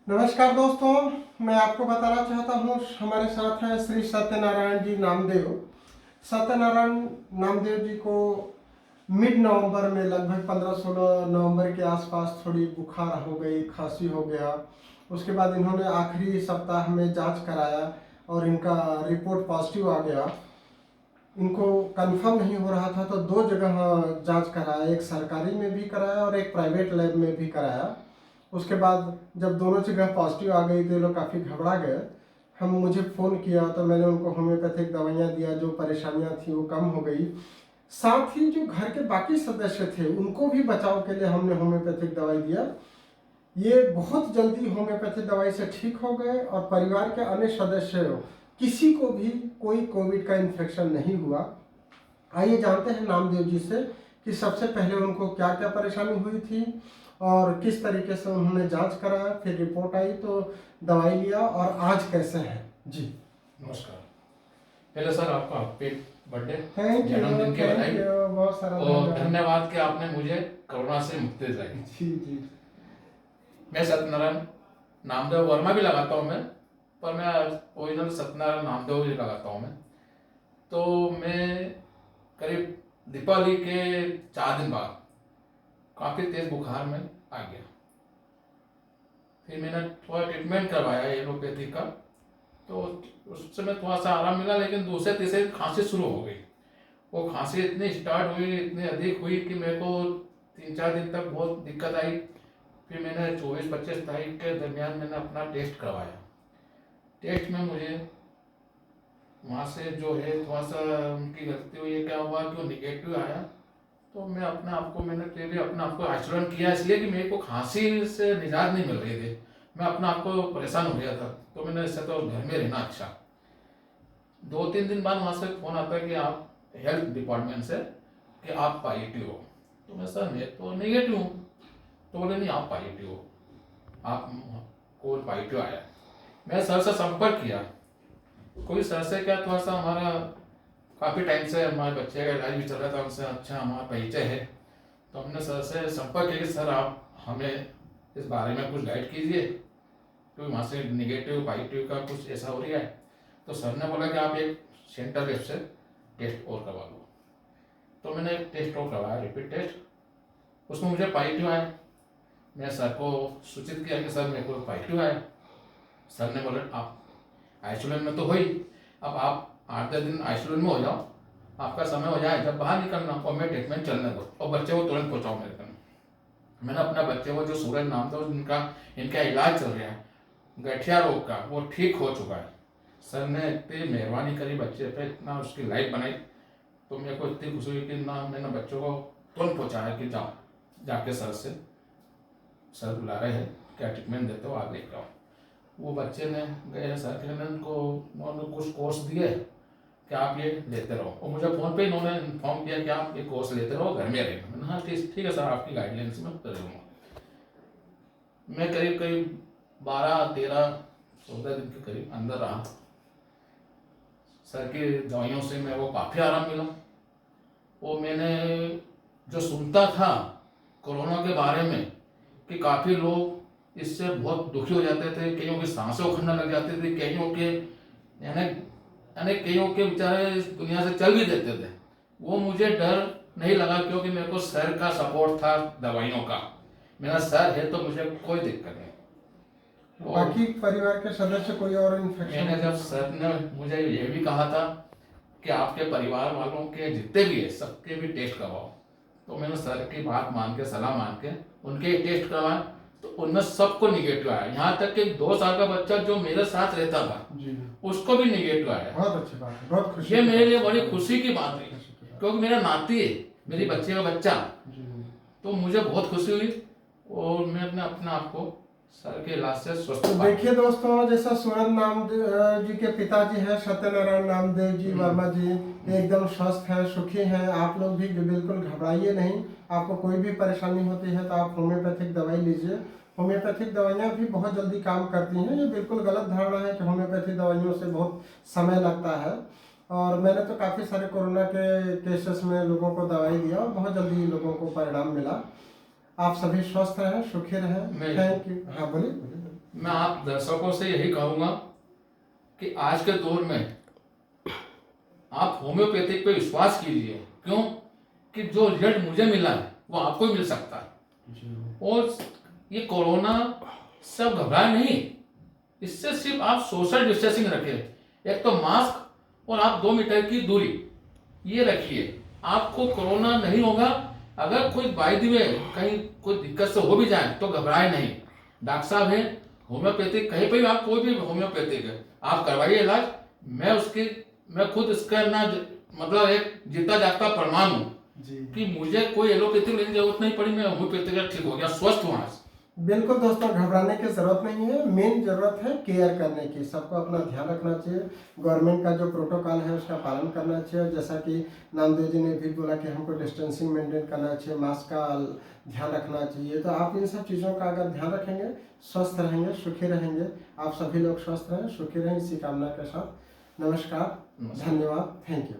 नमस्कार दोस्तों, मैं आपको बताना चाहता हूँ हमारे साथ हैं श्री सत्यनारायण जी नामदेव। सत्यनारायण नामदेव जी को मिड नवंबर में लगभग 15-16 नवंबर के आसपास थोड़ी बुखार हो गई, खांसी हो गया। उसके बाद इन्होंने आखिरी सप्ताह में जांच कराया और इनका रिपोर्ट पॉजिटिव आ गया। इनको कंफर्म नहीं हो रहा था तो 2 जगह जांच कराया, एक सरकारी में भी कराया और एक प्राइवेट लैब में भी कराया। उसके बाद जब दोनों जगह पॉजिटिव आ गई तो ये लोग काफ़ी घबरा गए। मुझे फ़ोन किया तो मैंने उनको होम्योपैथिक दवाइयाँ दिया, जो परेशानियाँ थी वो कम हो गई। साथ ही जो घर के बाकी सदस्य थे उनको भी बचाव के लिए हमने होम्योपैथिक दवाई दिया। ये बहुत जल्दी होम्योपैथिक दवाई से ठीक हो गए और परिवार के अन्य सदस्यों किसी को भी कोई कोविड का इन्फेक्शन नहीं हुआ। आइए जानते हैं नामदेव जी से कि सबसे पहले उनको क्या क्या परेशानी हुई थी और किस तरीके से उन्होंने जांच कराया, फिर रिपोर्ट आई तो दवाई लिया और आज कैसे हैं जी। नमस्कार। पहले सर आपका हैप्पी बर्थडे, थैंक यू, जन्मदिन की थैंक बधाई यू, बहुत सारा और धन्यवाद कि आपने मुझे कोरोना से मुक्ति दिलाई। जी जी। मैं सत्यनारायण नामदेव वर्मा भी लगाता हूँ मैं, पर मैं ओरिजिनल सत्यनारायण नामदेव भी लगाता हूँ मैं। तो मैं करीब दीपावली के 4 दिन बाद काफ़ी तेज बुखार में आ गया। फिर मैंने थोड़ा ट्रीटमेंट करवाया एलोपैथी का, तो उस समय थोड़ा सा आराम मिला, लेकिन दूसरे तीसरे खांसी शुरू हो गई। वो खांसी इतनी स्टार्ट हुई, इतनी अधिक हुई कि मेरे को 3-4 दिन तक बहुत दिक्कत आई। फिर मैंने 24-25 तारीख के दरमियान मैंने अपना टेस्ट करवाया। टेस्ट में मुझे वहाँ से जो है थोड़ा सा उनकी गलती हुई है, क्या हुआ कि वो निगेटिव आया। तो मैं अपने आप को अपने आप को आइसोलेट किया, इसलिए कि मेरे को खांसी से निजात नहीं मिल रही थी। मैं अपने आप को परेशान हो गया था, तो मैंने इससे तो घर में रहना अच्छा। 2-3 दिन बाद वहाँ से फ़ोन आता है कि आप हेल्थ डिपार्टमेंट से कि आप पॉजिटिव हो। तो मैं सर मैं तो नेगेटिव हूँ। तो बोले नहीं, आप पॉजिटिव हो, आप को पॉजिटिव आया। मैं सर से संपर्क किया, कोई सर से क्या, थोड़ा सा हमारा काफ़ी टाइम से हमारे बच्चे का इलाज भी चल रहा था, उनसे अच्छा हमारा परिचय है। तो हमने सर से संपर्क किया कि सर आप हमें इस बारे में कुछ गाइड कीजिए, क्योंकि वहाँ से निगेटिव पॉजिटिव का कुछ ऐसा हो रहा है। तो सर ने बोला कि आप एक सेंटर लैब से टेस्ट और करवा लो। तो मैंने एक टेस्ट और करवाया, रिपीट टेस्ट, उसमें मुझे पॉजिटिव आया। मैं सर को सूचित किया कि सर मेरे को पॉजिटिव आया। सर ने बोला आप आइसोलेट में तो हो ही, अब आप 8-10 दिन आइसोलेट में हो जाओ, आपका समय हो जाए जब बाहर निकलना और मैं ट्रीटमेंट चलने दो और बच्चे को तुरंत पहुँचाओ मेरे पास। मैंने अपना बच्चे को, जो सूरज नाम था, इनका इलाज चल रहा है गठिया रोग का, वो ठीक हो चुका है। सर ने इतनी मेहरबानी करी बच्चे पे, इतना उसकी लाइफ बनाई। तो मेरे को इतनी खुशी हुई कि ना मैंने बच्चों को तुरंत पहुँचाया कि जाके सर बुला रहे हैं, क्या ट्रीटमेंट देते हो आप लेकर आओ। वो बच्चे ने गए, सर के ने उन्होंने कुछ कोर्स दिए कि आप ये लेते रहो, और मुझे फ़ोन पे इन्होंने इन्फॉर्म किया कि आप ये कोर्स लेते रहो, घर में रहना। मैंने हाँ ठीक है सर, आपकी गाइडलाइंस में करूँगा। मैं करीब 12-13-14 दिन के करीब अंदर रहा। सर की दवाइयों से मेरे को काफ़ी आराम मिला। वो मैंने जो सुनता था कोरोना के बारे में कि काफ़ी लोग इससे बहुत दुखी हो जाते थे, कईयों की सांसें उखड़ने लग जाती थी, कईयों के बेचारे इस दुनिया से चल भी देते थे, वो मुझे डर नहीं लगा, क्योंकि मेरे को सर का सपोर्ट था दवाइयों का। मेरा सर है तो मुझे कोई दिक्कत नहीं। बाकी परिवार के सदस्य कोई और इन्फेक्शन? मैंने जब सर ने मुझे ये भी कहा था कि आपके परिवार वालों के जितने भी है सबके भी टेस्ट करवाओ, तो मैंने सर की बात मान के, सलाह मान के उनके टेस्ट करवाए, तो उनमें सबको निगेटिव आया। यहाँ तक कि 2 साल का बच्चा जो मेरे साथ रहता था जी, उसको भी निगेटिव आया। बहुत अच्छी बात है, बहुत खुशी। ये मेरे लिए बड़ी खुशी की बात है, क्योंकि मेरा नाती है, मेरी बच्चे का बच्चा, तो मुझे बहुत खुशी हुई और मैं अपने आप को सर के इलाज से स्वस्थ तो देखिए दोस्तों, जैसा सूरज नामदेव जी के पिताजी हैं सत्यनारायण नामदेव जी वर्मा जी, एकदम स्वस्थ हैं, सुखी हैं। आप लोग भी बिल्कुल घबराइए नहीं। आपको कोई भी परेशानी होती है तो आप होम्योपैथिक दवाई लीजिए। होम्योपैथिक दवाइयाँ भी बहुत जल्दी काम करती हैं। ये बिल्कुल गलत धारणा है कि होम्योपैथिक दवाइयों से बहुत समय लगता है। और मैंने तो काफ़ी सारे कोरोना के केसेस में लोगों को दवाई दिया और बहुत जल्दी लोगों को परिणाम मिला। आप सभी स्वस्थ रहें, सुखी रहें। Thank you. हाँ बोलिए। मैं आप दर्शकों से यही कहूँगा कि आज के दौर में आप होम्योपैथिक पे विश्वास कीजिए। क्यों कि जो रिजल्ट मुझे मिला है वो आपको भी मिल सकता है। और ये कोरोना से आप घबराए नहीं, इससे सिर्फ आप सोशल डिस्टेंसिंग रखें, एक तो मास्क और आप 2 मीटर की दूरी ये रखिए, आपको कोरोना नहीं होगा। अगर कोई बाय द वे कहीं कोई दिक्कत से हो भी जाए तो घबराए नहीं, डॉक्टर साहब है होम्योपैथिक, कहीं पे भी आप कोई भी होम्योपैथिक है आप करवाइए इलाज। मैं खुद इसका ना मतलब एक जीता जागता प्रमाण हूँ कि मुझे कोई एलोपैथिक लेने की जरूरत नहीं पड़ी, मैं होम्योपैथिक ठीक हो गया, स्वस्थ हुआ। बिल्कुल दोस्तों, घबराने की जरूरत नहीं है। मेन जरूरत है केयर करने की। सबको अपना ध्यान रखना चाहिए, गवर्नमेंट का जो प्रोटोकॉल है उसका पालन करना चाहिए। जैसा कि नामदेव जी ने भी बोला कि हमको डिस्टेंसिंग मेंटेन करना चाहिए, मास्क का ध्यान रखना चाहिए। तो आप इन सब चीज़ों का अगर ध्यान रखेंगे, स्वस्थ रहेंगे, सुखी रहेंगे। आप सभी लोग स्वस्थ रहें, सुखी रहें, इसी कामना के साथ नमस्कार, धन्यवाद, थैंक यू।